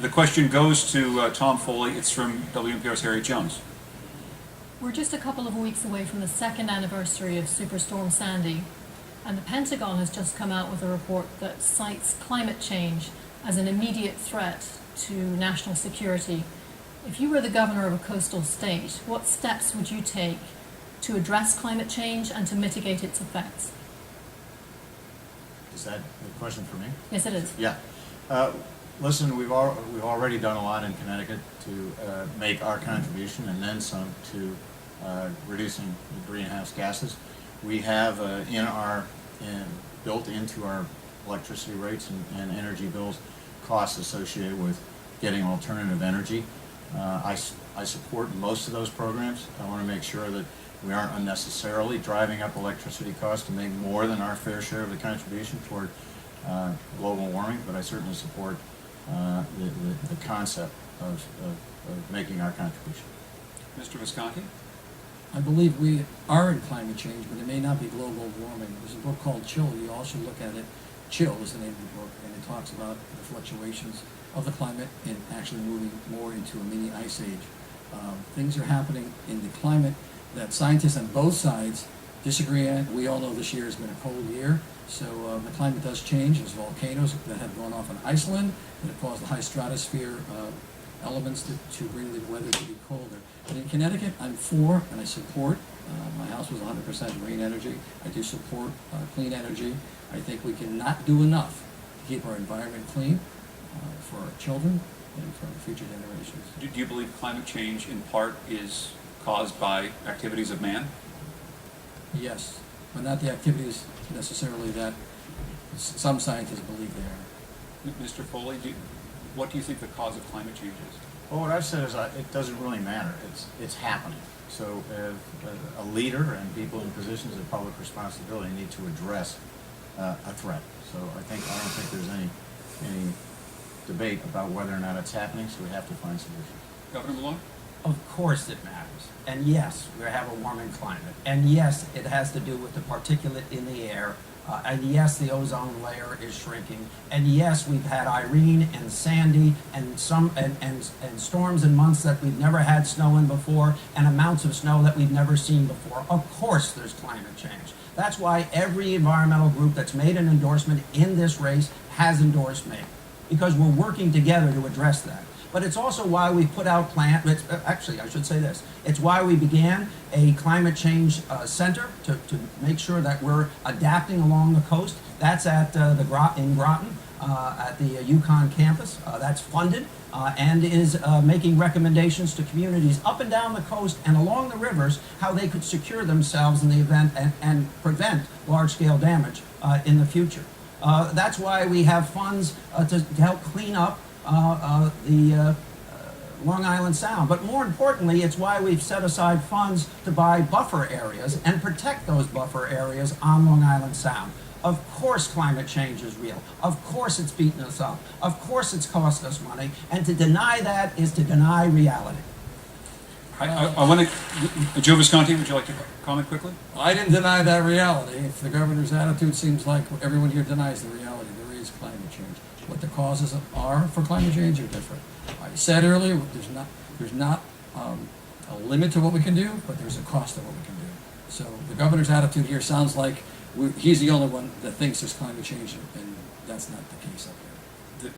The question goes to Tom Foley. It's from WNPR's Harry Jones. We're just a couple of weeks away from the second anniversary of Superstorm Sandy, and the Pentagon has just come out with a report that cites climate change as an immediate threat to national security. If you were the governor of a coastal state, what steps would you take to address climate change and to mitigate its effects? Is that a question for me? Yes, it is. Yeah. Listen, we've already done a lot in Connecticut to make our contribution, and then some, to reducing the greenhouse gases. We have built into our electricity rates and energy bills costs associated with getting alternative energy. I support most of those programs. I want to make sure that we aren't unnecessarily driving up electricity costs to make more than our fair share of the contribution toward global warming, but I certainly support the concept of making our contribution. Mr. Visconti? I believe we are in climate change, but it may not be global warming. There's a book called Chill. You also look at it. Chill is the name of the book, and it talks about the fluctuations of the climate and actually moving more into a mini ice age. Things are happening in the climate that scientists on both sides disagree on. We all know this year has been a cold year, so the climate does change. There's volcanoes that have gone off in Iceland that have caused the high stratosphere elements to bring the weather to be colder. But in Connecticut, I'm for and I support. My house was 100% green energy. I do support clean energy. I think we cannot do enough to keep our environment clean for our children and for future generations. Do you believe climate change in part is caused by activities of man? Yes, but not the activities necessarily that some scientists believe they are. Mr. Foley, what do you think the cause of climate change is? Well, what I've said is it doesn't really matter. It's happening. So a leader and people in positions of public responsibility need to address a threat. So I don't think there's any debate about whether or not it's happening, so we have to find solutions. Governor Malone? Of course it matters. And yes, we have a warming climate. And yes, it has to do with the particulate in the air. And yes, the ozone layer is shrinking. And yes, we've had Irene and Sandy and storms in months that we've never had snow in before, and amounts of snow that we've never seen before. Of course there's climate change. That's why every environmental group that's made an endorsement in this race has endorsed me, because we're working together to address that. But it's also why we put out actually, I should say this. It's why we began a climate change center to make sure that we're adapting along the coast. That's at in Groton, at the Yukon campus. That's funded and is making recommendations to communities up and down the coast and along the rivers how they could secure themselves in the event and prevent large-scale damage in the future. That's why we have funds to help clean up the Long Island Sound. But more importantly, it's why we've set aside funds to buy buffer areas and protect those buffer areas on Long Island Sound. Of course climate change is real. Of course it's beaten us up. Of course it's cost us money. And to deny that is to deny reality. I want to, Joe Visconti, would you like to comment quickly? I didn't deny that reality. If the governor's attitude seems like everyone here denies the reality, there is climate change. What the causes are for climate change are different. I said earlier, there's not a limit to what we can do, but there's a cost to what we can do. So the governor's attitude here sounds like he's the only one that thinks there's climate change, and that's not the case.